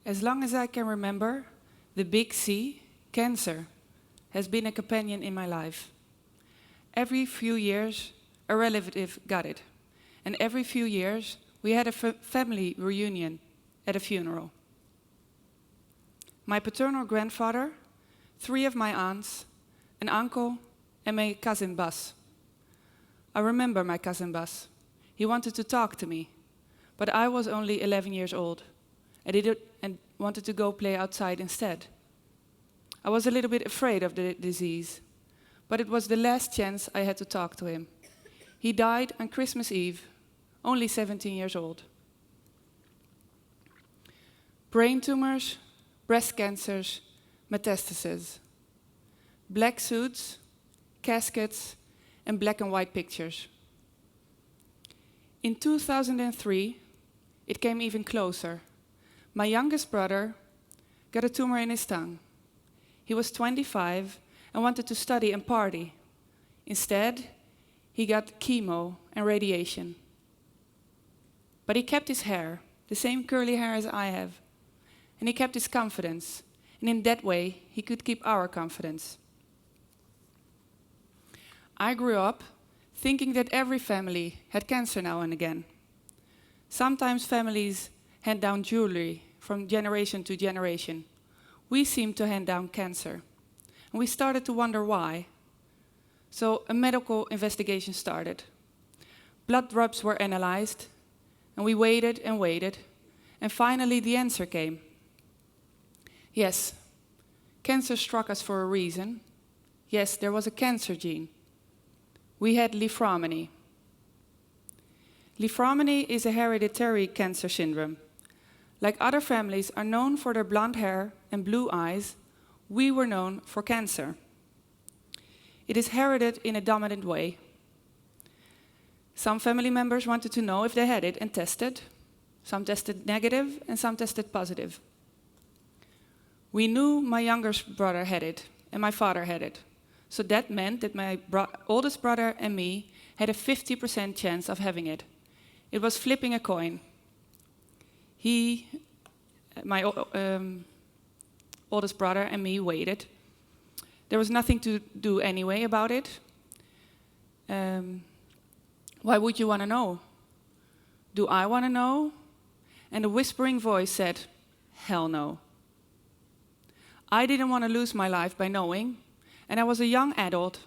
As long as I can remember, the big C, cancer, has been a companion in my life. Every few years, a relative got it. And every few years, we had a family reunion at a funeral. My paternal grandfather, 3 of my aunts, an uncle, and my cousin Bas. I remember my cousin Bas. He wanted to talk to me, but I was only 11 years old and wanted to go play outside instead. I was a little bit afraid of the disease, but it was the last chance I had to talk to him. He died on Christmas Eve, only 17 years old. Brain tumors, breast cancers, metastases, black suits, caskets, and black and white pictures. In 2003, it came even closer. My youngest brother got a tumor in his tongue. He was 25 and wanted to study and party. Instead, he got chemo and radiation. But he kept his hair, the same curly hair as I have. And he kept his confidence. And in that way, he could keep our confidence. I grew up thinking that every family had cancer now and again. Sometimes families hand down jewelry from generation to generation. We seemed to hand down cancer. And we started to wonder why. So a medical investigation started. Blood drops were analyzed, and we waited and waited, and finally the answer came. Yes, cancer struck us for a reason. Yes, there was a cancer gene. We had Romani. Romani is a hereditary cancer syndrome. Like other families are known for their blonde hair and blue eyes, we were known for cancer. It is heredited in a dominant way. Some family members wanted to know if they had it and tested. Some tested negative and some tested positive. We knew my youngest brother had it and my father had it. So that meant that my oldest brother and me had a 50% chance of having it. It was flipping a coin. My oldest brother and me waited. There was nothing to do anyway about it. Why would you want to know? Do I want to know? And a whispering voice said, hell no. I didn't want to lose my life by knowing, and I was a young adult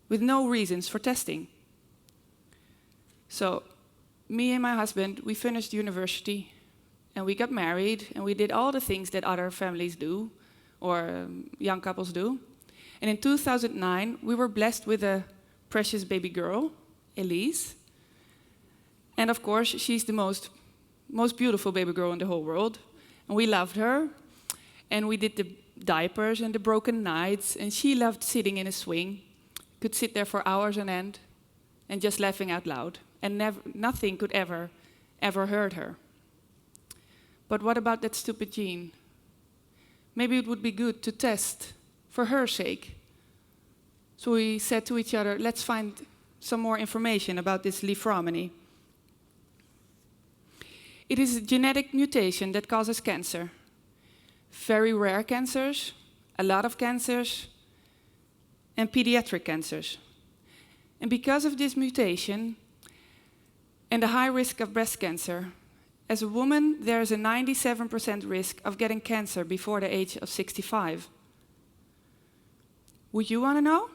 with no reasons for testing. So, me and my husband, we finished university, and we got married, and we did all the things that other families do, or young couples do. And in 2009, we were blessed with a precious baby girl, Elise. And of course, she's the most beautiful baby girl in the whole world. And we loved her. And we did the diapers and the broken nights. And she loved sitting in a swing. Could sit there for hours on end and just laughing out loud. And nothing could ever hurt her. But what about that stupid gene? Maybe it would be good to test for her sake. So we said to each other, let's find some more information about this Romani. It is a genetic mutation that causes cancer. Very rare cancers, a lot of cancers, and pediatric cancers. And because of this mutation and the high risk of breast cancer, as a woman, there is a 97% risk of getting cancer before the age of 65. Would you want to know?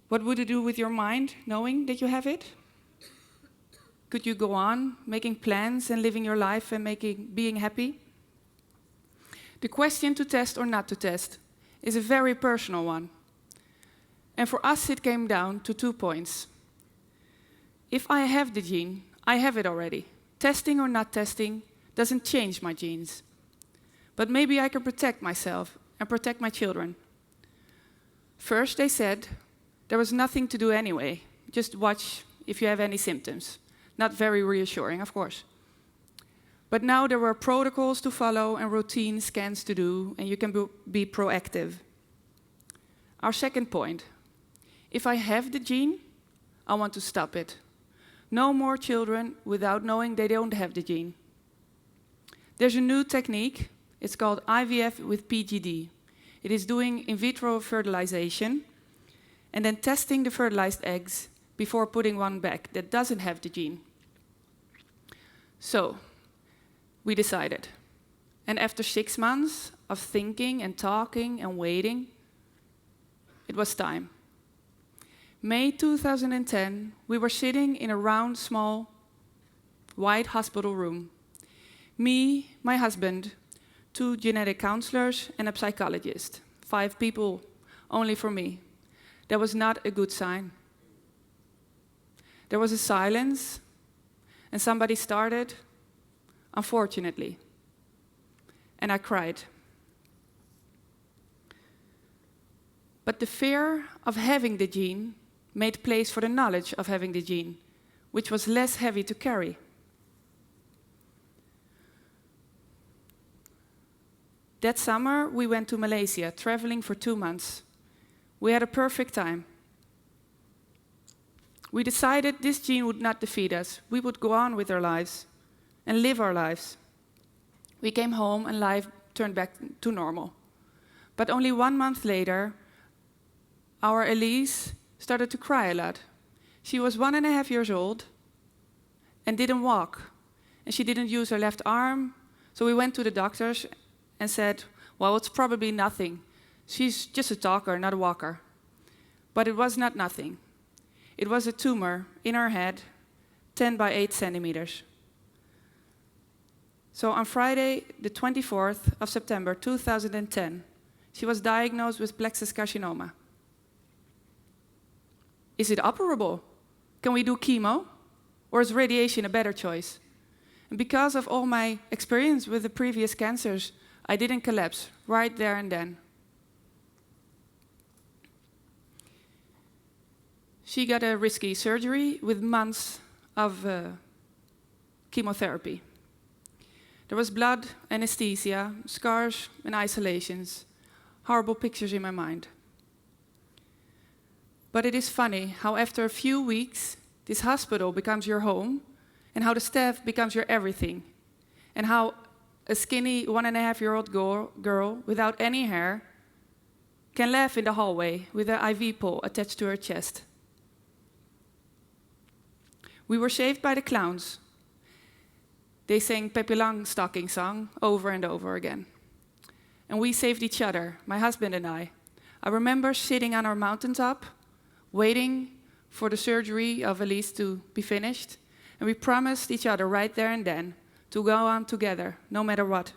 What would it do with your mind, knowing that you have it? Could you go on making plans and living your life and being happy? The question to test or not to test is a very personal one. And for us, it came down to 2 points. If I have the gene, I have it already. Testing or not testing doesn't change my genes. But maybe I can protect myself and protect my children. First, they said there was nothing to do anyway. Just watch if you have any symptoms. Not very reassuring, of course. But now there were protocols to follow and routine scans to do, and you can be proactive. Our second point, if I have the gene, I want to stop it. No more children without knowing they don't have the gene. There's a new technique. It's called IVF with PGD. It is doing in vitro fertilization and then testing the fertilized eggs before putting one back that doesn't have the gene. So, we decided. And after 6 months of thinking and talking and waiting, it was time. May 2010, we were sitting in a round, small, white hospital room. Me, my husband, 2 genetic counselors, and a psychologist. 5 people, only for me. That was not a good sign. There was a silence, and somebody started, unfortunately. And I cried. But the fear of having the gene made place for the knowledge of having the gene, which was less heavy to carry. That summer, we went to Malaysia, traveling for 2 months. We had a perfect time. We decided this gene would not defeat us. We would go on with our lives and live our lives. We came home and life turned back to normal. But only 1 month later, our Elise started to cry a lot. She was 1.5 years old and didn't walk. And she didn't use her left arm. So we went to the doctors and said, well, it's probably nothing. She's just a talker, not a walker. But it was not nothing. It was a tumor in her head, 10 by 8 centimeters. So on Friday, the 24th of September 2010, she was diagnosed with plexus carcinoma. Is it operable? Can we do chemo? Or is radiation a better choice? And because of all my experience with the previous cancers, I didn't collapse right there and then. She got a risky surgery with months of chemotherapy. There was blood, anesthesia, scars, and isolations. Horrible pictures in my mind. But it is funny how after a few weeks, this hospital becomes your home, and how the staff becomes your everything, and how a skinny 1.5-year-old girl without any hair can laugh in the hallway with an IV pole attached to her chest. We were saved by the clowns. They sang Peppi Longstocking song over and over again. And we saved each other, my husband and I. I remember sitting on our mountaintop, waiting for the surgery of Elise to be finished. And we promised each other right there and then to go on together, no matter what.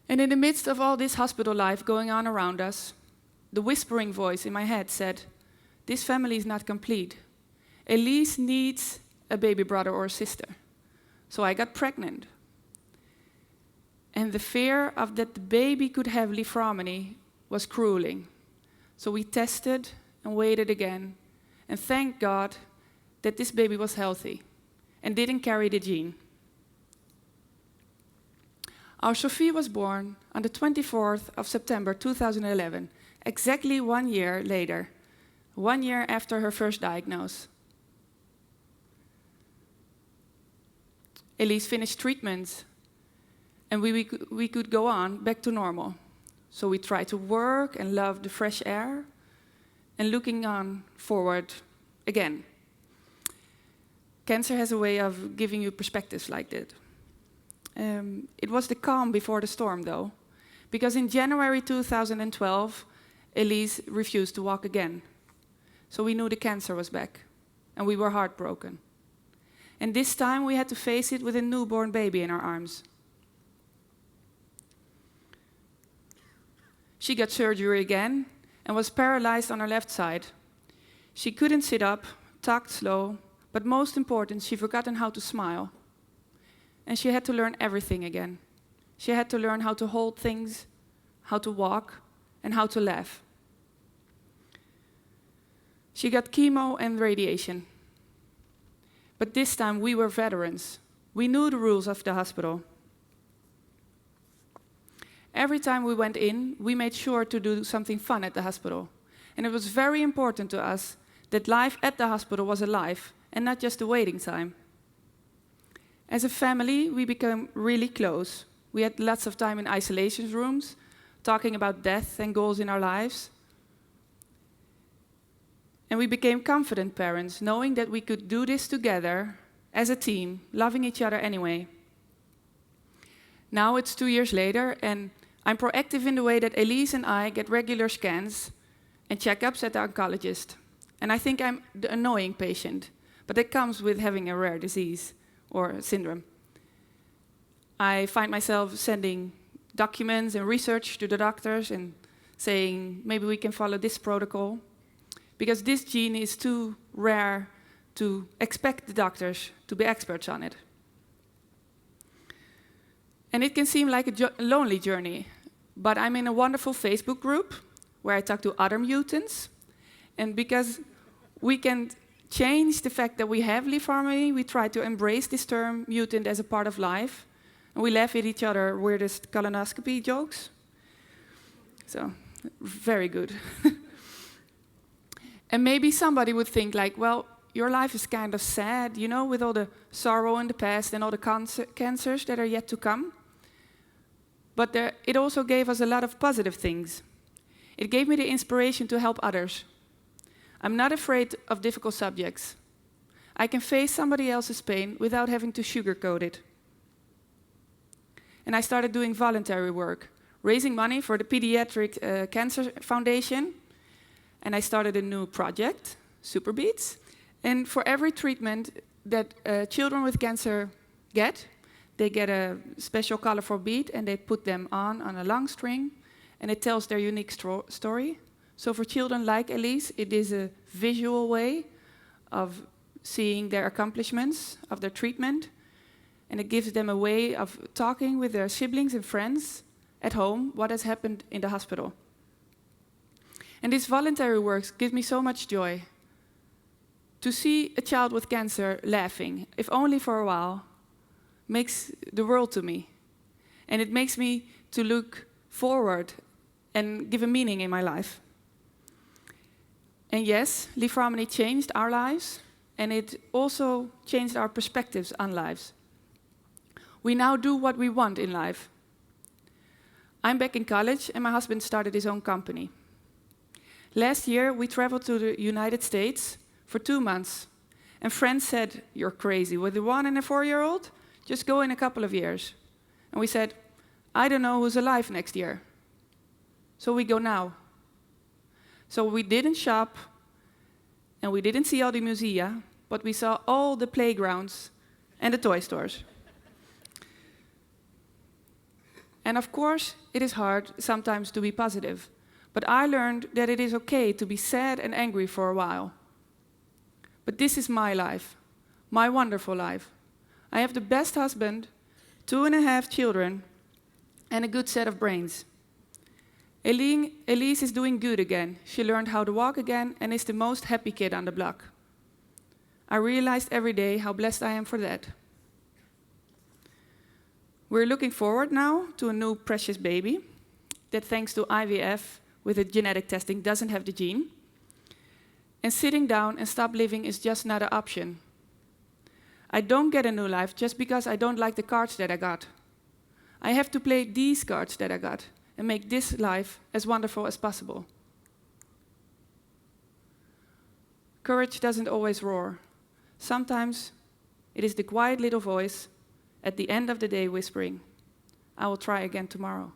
And in the midst of all this hospital life going on around us, the whispering voice in my head said, this family is not complete. Elise needs a baby brother or sister. So I got pregnant. And the fear of that the baby could have Lisanne Romani was crueling. So we tested and waited again. And thank God that this baby was healthy and didn't carry the gene. Our Sophie was born on the 24th of September 2011, exactly 1 year later, 1 year after her first diagnosis. Elise finished treatment, and we could go on back to normal. So we tried to work and love the fresh air, and looking on forward again. Cancer has a way of giving you perspectives like that. It was the calm before the storm, though, because in January 2012, Elise refused to walk again. So we knew the cancer was back, and we were heartbroken. And this time we had to face it with a newborn baby in our arms. She got surgery again and was paralyzed on her left side. She couldn't sit up, talked slow, but most important, she forgotten how to smile. And she had to learn everything again. She had to learn how to hold things, how to walk, and how to laugh. She got chemo and radiation. But this time we were veterans. We knew the rules of the hospital. Every time we went in, we made sure to do something fun at the hospital. And it was very important to us that life at the hospital was alive and not just a waiting time. As a family, we became really close. We had lots of time in isolation rooms, talking about death and goals in our lives. And we became confident parents, knowing that we could do this together as a team, loving each other anyway. Now it's 2 years later, and I'm proactive in the way that Elise and I get regular scans and checkups at the oncologist. And I think I'm the annoying patient, but that comes with having a rare disease or syndrome. I find myself sending documents and research to the doctors and saying, maybe we can follow this protocol, because this gene is too rare to expect the doctors to be experts on it. And it can seem like a lonely journey, but I'm in a wonderful Facebook group where I talk to other mutants. And because we can change the fact that we have Lisanne, we try to embrace this term mutant as a part of life. And we laugh at each other weirdest colonoscopy jokes. So, very good. And maybe somebody would think like, well, your life is kind of sad, you know, with all the sorrow in the past and all the cancers that are yet to come. But it also gave us a lot of positive things. It gave me the inspiration to help others. I'm not afraid of difficult subjects. I can face somebody else's pain without having to sugarcoat it. And I started doing voluntary work, raising money for the Pediatric Cancer Foundation. And I started a new project, Super Beats. And for every treatment that children with cancer get, they get a special colorful bead and they put them on a long string, and it tells their unique story. So for children like Elise, it is a visual way of seeing their accomplishments of their treatment, and it gives them a way of talking with their siblings and friends at home what has happened in the hospital. And this voluntary work gives me so much joy. To see a child with cancer laughing, if only for a while, makes the world to me. And it makes me to look forward and give a meaning in my life. And yes, Lisanne changed our lives, and it also changed our perspectives on lives. We now do what we want in life. I'm back in college, and my husband started his own company. Last year, we traveled to the United States for 2 months, and friends said, "You're crazy, with a 1 and a 4-year-old? Just go in a couple of years." And we said, "I don't know who's alive next year." So we go now. So we didn't shop, and we didn't see all the musea, but we saw all the playgrounds and the toy stores. And of course, it is hard sometimes to be positive, but I learned that it is okay to be sad and angry for a while. But this is my life, my wonderful life. I have the best husband, 2.5 children, and a good set of brains. Elise is doing good again. She learned how to walk again and is the most happy kid on the block. I realized every day how blessed I am for that. We're looking forward now to a new precious baby that, thanks to IVF with the genetic testing, doesn't have the gene. And sitting down and stop living is just not an option. I don't get a new life just because I don't like the cards that I got. I have to play these cards that I got and make this life as wonderful as possible. Courage doesn't always roar. Sometimes it is the quiet little voice at the end of the day whispering, "I will try again tomorrow."